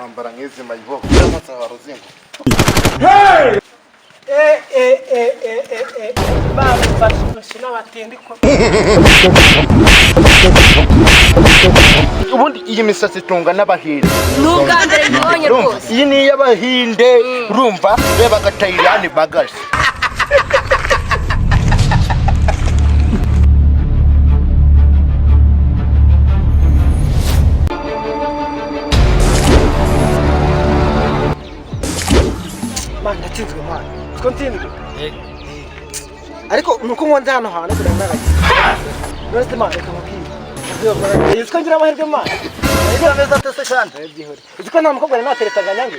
Ambara nk'izi mayibobo cyangwa abaruzingo. Hey! Baba bafashe n'abatendiko. Ubundi iyi misatsi tunga n'abahinde. Nugambere nibonye rwose. Iyi ni y'abahinde urumva reba gatayirani bagaje. Man, natsinzwe man. Continue. Ariko nuko ngonze hano hantu kurangagaye. Reste man, reka mubwire. Yitwa ngira amahirwe man. Ariko neza tese kandi. Iziko nta mukobwa nari nateretaga nyange.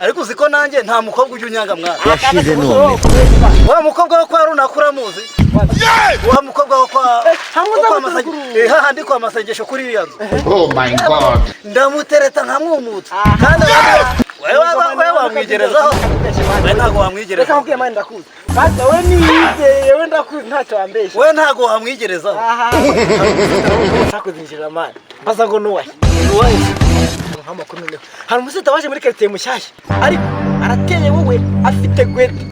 Ariko uziko nanjye nta mukobwa ujya unyanga mwana. Yashize none. Wa mukobwa wo kwa runakura muzi. Wa mukobwa wo kwa hahandi kwa masengesho kuri iriya nzu. Oh my god. Ndamutereta nkamwumutse. Kandi wewe wamwigerezaho. Wewe ntago wamwigerezaho. Reka mubwire man ndakuzi. Basta we niyizeye we ndakuzi ntacyo wambesha. Wewe ntago wamwigerezaho. Sakuzinjira man. Baza ngo nuwahe. Nuwahe. Amakuru noneho hari umusita waje muri quartier mushyashya ariko arateye wowe afite gwete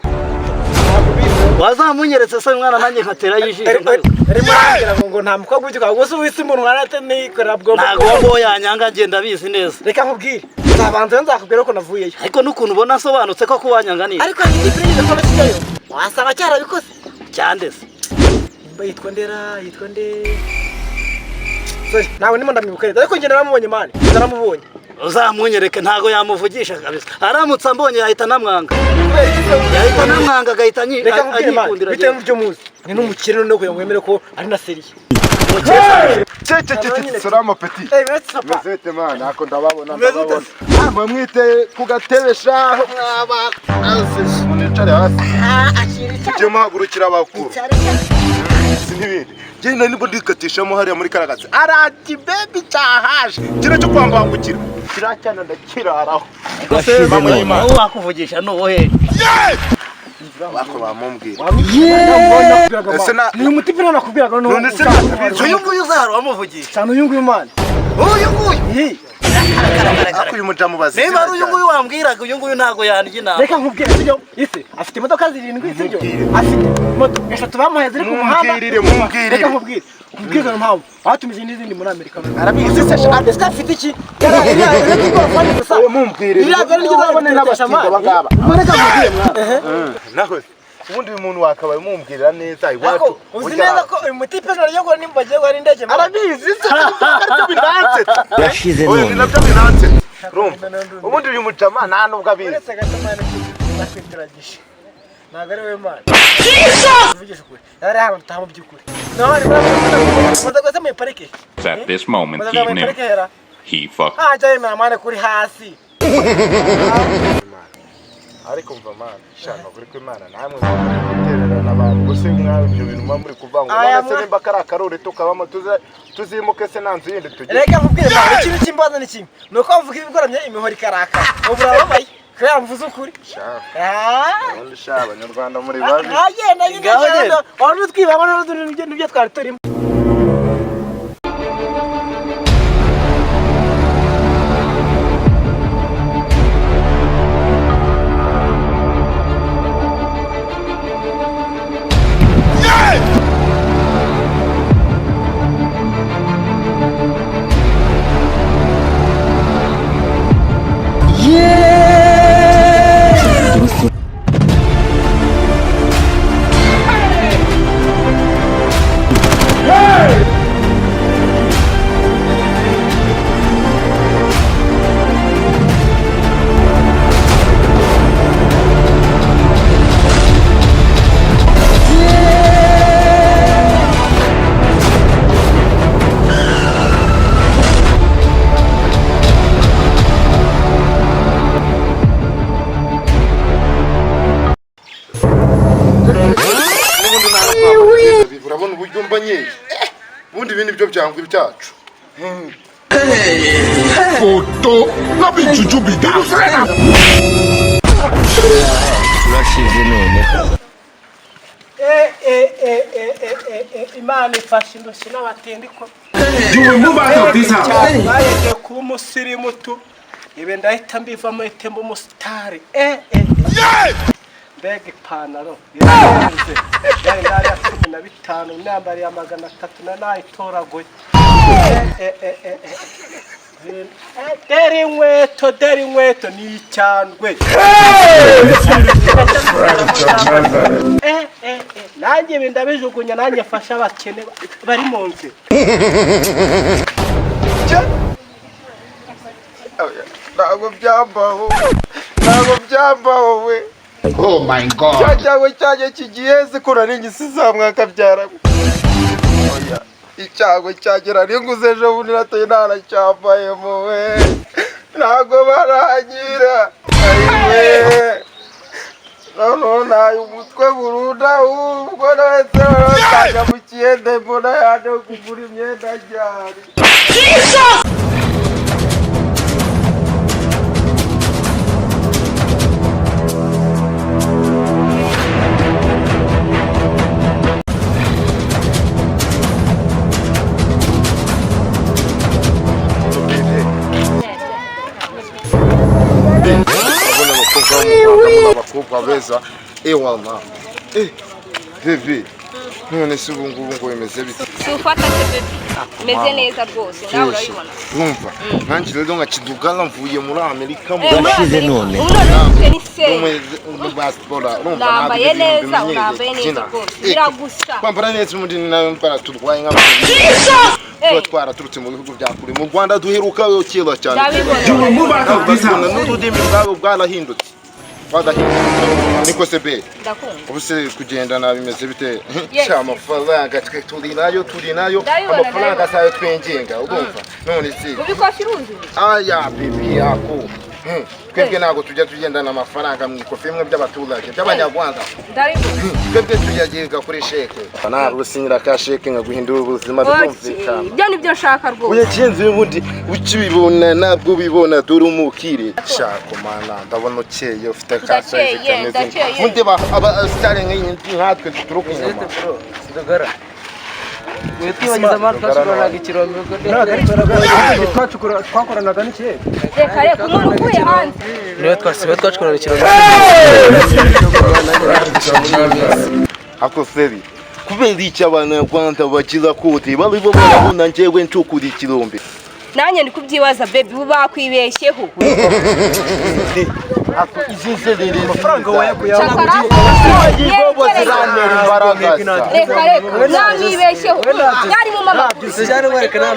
wazamunyeretse se mwana nanjye nkatera yijisho arimo arangira ngo nta mukobwa ujya gusa wisi umuntu arate nikora bwo ntago wabo yanyanga ngenda bizi neza reka nkubwire nzabanza nzakubwira ko navuyeyo ariko nukuntu ubona sobanutse ko kubanyanga ni ariko ni difference ko nakigayo wasanga cyarabikoze cyandese yitwa nde sorry nawe ndimo ndamwibuka ariko ngenda namubonye mane ndaramubonye uzamunyereke ntago yamuvugisha kabisa aramutse ambonye yahita namwanga agahita anyikundira bitewe n'ibyo muzi ni n'umukire no kuyamwemere ko ari na seriye Salama petit. Mezete man ako ndababona. Mwite kugatebesha mwaba azise municare hasi. Cyema hagurukira abakuru. Sinibindi. Jye nibo ndikatishamo hariya muri karagazi. Arati baby cyahaje. Kire cyo kwambangukira. Kiracyana ndakiraraho. wakuvugisha nuwohe Bako bamumbwira. Ni umutipira nakubwiraga none se uyu nguyu uzahara wamuvugisha cyane uyu nguyu man uyu nguyu akuye umujamu bazi. niba uyu nguyu wambwiraga uyu nguyu ntago yanjye inama reka nkubwire sibyo ise afite imodoka zirindwi sibyo afite moto eshatu bamuhaye ziri ku muhanda Mumbwirire reka nkubwire kubwira mpamvu batumije n'izindi muri Amerika arabizi se adesta afite iki mumbwirire iraga n'icyo zabone n'abashama abangaba reka nkubwire mwana naho ubundi umuntu wakabaye mumbwirira neza iwacu uzi neza ko uyu mutipe naryo nimba agiye guhara indege arabizi se ariko binanze Yashize oya none. nabyo binanze urumva ubundi uyu mujama nta nubwo abizi uretse gatamana nakwitiragisha ntago ari we mana uvugisha ukuri yari hano tutamu by'ukuri naho ari mudagose mu parike At this moment, he knew. He fucked. aje mwana kuri hasi ariko mva mana shaka kuri ko imana namwe gutererana abantu bose mwawe ibyo bintu mwa muri kuvanga none se nimba kari akarore tukabamo tuzimuke se nanzu yindi tugire reka nkubwire mana ikintu cy'imbaza ni kimwe nuko bavuga ibigoramye imihori karaka ubura babaye kubera mvuze ukuri ubundi sha abanyarwanda muri babi agenda ngenda wari utwibanga n'ibyo twari turimo urabona uburyo mbanye ubundi ibindi byo byangwa ibyacu foto n'abicucu bidaza Yashize none. Imana ifashe indoshyi n'abatendiko You will move out of this house. Bayeke kuba umusirimu tu ibe ndahita mbivamo itembo umusitari mbega ipantaro irahenze yari ndari ya 15 n'ambari ya 300 nayitoraguye deri inkweto ni icyandwe nanjye ibi ndabijugunya nanjye fasha abakene bari mu nzira ntabwo byambaho we. Oh my God. Cyawe kigiye zikora n'ingisi za mwaka byara. Oya. Icyago cyagera ringuze ejo bundi natoye naracyambaye muwe. Ntabwo baragira. Ayiwe. No nayo umutwe burunda ubwo nahise barajya mu kiyende mbona yaje kugura imyenda ryari. Abakobwa beza wana bebe none se ubu ngubu ngo bimeze bite? Sufata bebe meze neza rwose nawe urabibona. Urumva nanjye rero nkakidugana mvuye muri Amerika mu Urashize none ni se mu passport urumva nambaye neza rwose biragusa kwambara neza umundi nawe mpara turwaye nk'abantu twaraturutse mu bihugu bya kure mu Rwanda duheruka yo kera cyane n'ududimi bwabo bwarahindutse niko sebe ubuse kugenda nabimeze bite cy'amafaranga turi nayo amafaranga sayo twengenga urumva none si ubikoshi runzi aya bibi yako twebwe ntabwo tujya tugendana amafaranga mu ikofi imwe by'abaturage by'abanyarwanda twebwe tuyagiga kuri sheke ntabwo sinyira ka sheke nka guhindura ubuzima bwumvikana ibyo nibyo nshaka rwose uyagenze ubundi ukibibona ntabwo bibona dore umukire shaka mana ndabona ukeye ufite ka size kameze ubundi aba style nkatwe turuka inyuma ndagara wetibagiza amara twashobora ikirombe twakoranaga n'ikirere reka umuntu ukuye hanze niwe twakorana ikirombe ako feri kubera icyo abanyarwanda bagira kote bari bo barabona njyewe ncukura ikirombe nanjye ndi kubyibaza baby bakwibeshyeho ako izinserere amafaranga wayakuye reka namwibeshyeho yari mu mama sijana werekana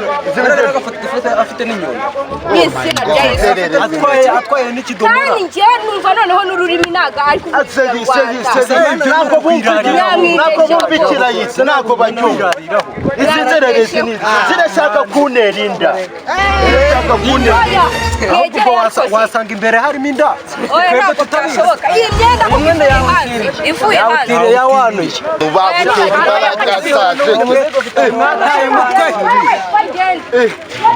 afite n'inyoni n'izina rya Yesu atwaye n'ikidomora kandi njye numva noneho n'ururimi naga ari kuvuga nako bumvikira yise nako bacyumva izinserere zirashaka kuntera inda wasanga imbere harimo inda oya ntabwo byashoboka iyi myenda ivuye hanze yawanuye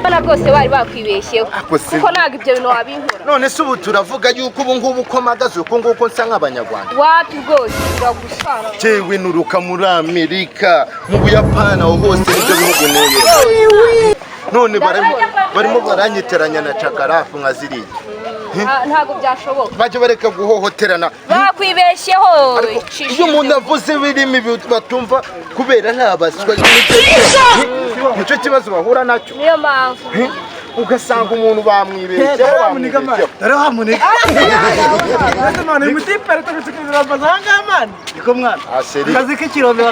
bana rwose bari bakwibeshyeho kuko ntabwo ibyo bintu wabinkora none se ubu turavuga yuko ubu ngubu uko mpagaze uko nguko nsa nk'abanyarwanda wapi rwose uragusana jewe nuruka muri Amerika mu Buyapani aho hose nibyo bihugu ntuye none barimo baranyiteranya na cakarafu nka ziriya ntabwo byashoboka bajye bareka guhohoterana bakwibeshyeho iyo umuntu avuze birimi batumva kubera ntabaswa nicyo kibazo bahura nacyo niyo mpamvu ugasanga umuntu bamwibeshye dore hamuniga none imutipere tubisikira bazanga man niko mwana kazi k'ikirombe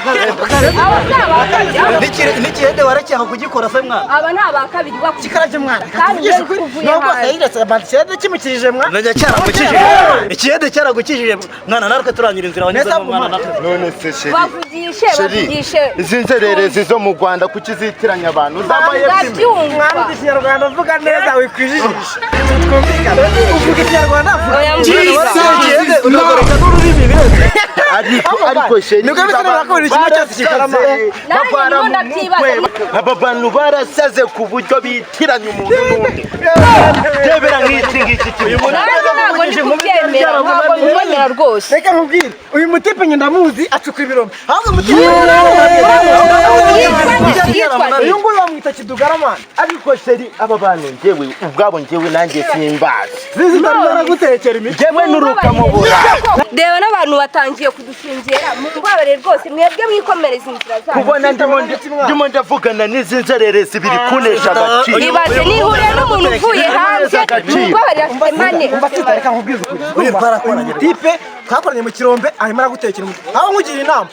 n'ikihende warakyaho kugikora se mwana aba nta bakabiri kikaraje mwana kandi nubwo sayiretse bandikende kimukije mwana najya cyarakukije ikihende cyaragukijije mwana natwe turangira inzira wanyuze mwana natwe none se sheri bavugishe izinzererezi zo mu Rwanda kukizitiranya abantu zambaye kimwe mwana w'ikinyarwanda uvuga neza wikwijijisha twumvikana uvuga ikinyarwanda unagoreka n'ururimi bireze ariko sheri nubwo bisana ko buri kimwe cyose kikarama aba bantu barasaze ku buryo bitiranya umuntu n'undi debera nk'iki ngiki ntabwo ndi kubyemera ntabwo mbibonye ndamwemera rwose. Reka nkubwire uyu mutipe nyine ndamuzi acukura ibirombe ahubwo mutipe uyu nguyu bamwita Kidugaramana ariko sheri aba bantu njyewe ubwabo njyewe nanjye simbazi zizi ndabona gutekera imiti njyewe nuruka mu burayi reba n'abantu batangiye kudushingera mu mbabare rwose mwebwe mwikomereza inzira zanyu. kubona ndimo ndavugana n'izi nzererezi biri kunesha agaciro ibaze nihuriye n'umuntu uvuye hanze mu mbabare afite mane. umva reka nkubwize ukuri tipe twakoranye mu kirombe arimo aragutekera umuti aho nkugira inama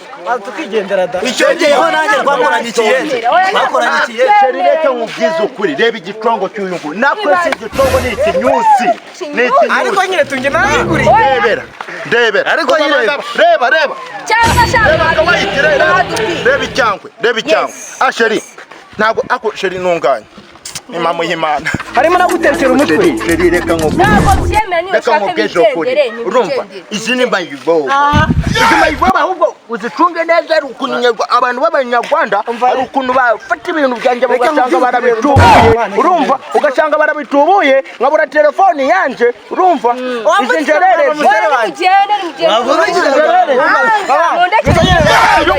tukigendera da icyongeyeho nanjye twakoranye ikiyende twakoranye ikiyende sheri reka nkubwize ukuri reba igicongo cy'uyu nguyu nakwe si igicongo ni ikinyusi ariko nyine tunge narayiguri ndebera ariko reba cyangwa shaka reba icyangwe asheri ntabwo ako sheri ntunganye imamu y'Imana harimo nagutekera umutwe sheri reka nkubwize ntabwo byemera niyo ushaka bigendere urumva izi ni mayibobo ahubwo uzicunge neza ari ukuntu abantu b'abanyarwanda ari ukuntu bafata ibintu byanjye ugasanga barabitubuye urumva ugasanga barabitubuye nkabura telefoni yanje urumva izi njererezi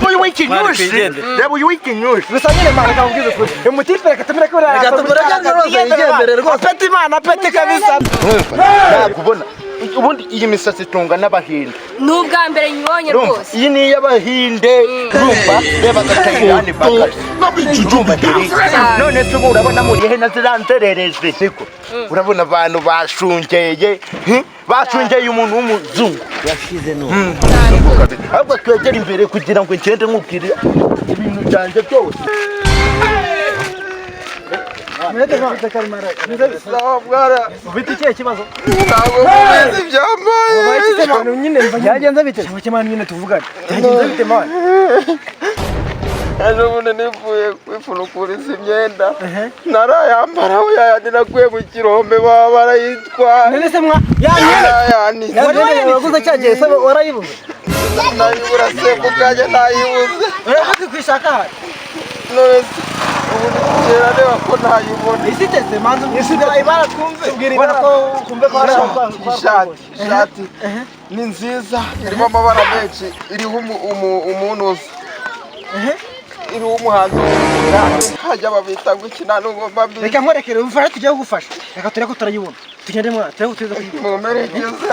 uyu w'ikinyushi reba uyu w'ikinyushi gusa nyine mwana reka nkubwize ukuri umutipe reka tumere ko apeti imana apeti kabisa nakubona ubundi iyi misatsi itunga n'abahinde ni ubwa mbere nyibonye rwose. iyi ni iy'abahinde urumva reba agatayirani bakasi urumva none se ubu urabona muri hena ziranzerereze niko urabona abantu bashungeye bashungeye umuntu w'umuzungu yashize none ahubwo twegera imbere kugira ngo ngende nkubwire ibintu byanjye byose ufite ikihe kibazo ntabwo mubizi byambaye nyine byagenze bite cyane nyine tuvugane byagenze bite mwana ejo bundi nivuye kwifunukuriza imyenda narayambara aho yayandi nakuye mu kirombe baba barayitwara none se mwa yayandi waguze cyagiye se warayibuze nayibura se bukajya nayibuze uravuga kwishaka hari none se ubundi kugera reba ko ntayibona isitese manzu isitese ibara twumve ubona ko kumbe ko ishati ni nziza irimo amabara menshi iriho umuntu uza iriho umuhanzi hajya babita gukina n'ugomba mbi reka nkwerekere ufashe tujye kugufasha reka tureko turayibona tugende mwana tureko tuza kuyibona mumerekeze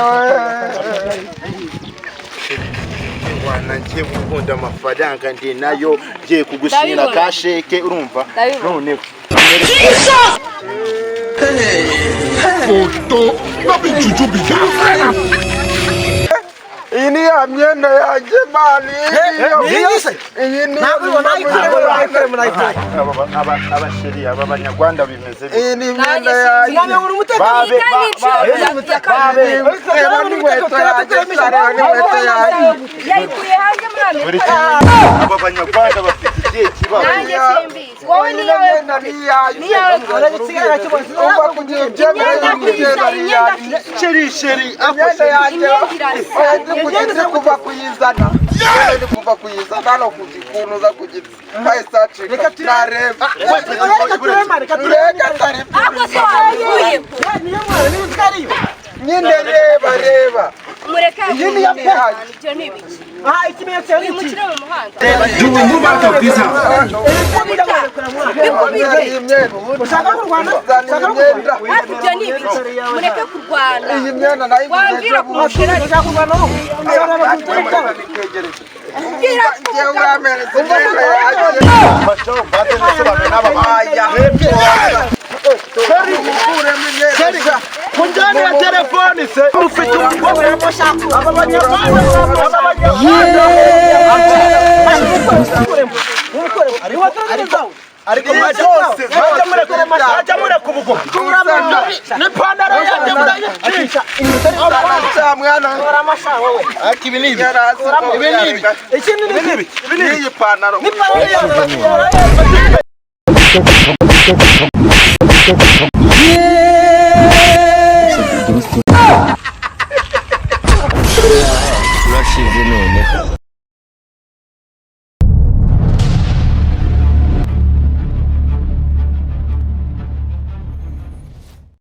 wana ngiye gukunda amafaranga ndi nayo ngiye kugushira ka sheke urumva none foto babijuju bija iyi ni ya myenda yanjye mani iyi ni abasheri aba banyarwanda bimeze iyi ni imyenda yanjye yayikuye hanze muri aba banyarwanda bafite igihe kibazo nanjye simbizi wowe niyo sheri kuva kuyizana ni kuva kuyizana no kuzikunuza kugira kayisaci nareba nyine reba mureke ibyo ni ibiki ikimenyetso ni iki umukire mu muhanda ushaka kurwana ibyo ni ibiki mureke kurwana iyi myenda nayiguze wambwira ku mushira ushaka kurwana mbwira ngewe uramereze imyenda yanjye kunjani ya telefoni se ufite umukobwa aba banyarwanda ariko byose bajya mureka ubugome n'ipantaro yanjye murayicisha mwana ariko ibi ni ibi iyi pantaro urashize none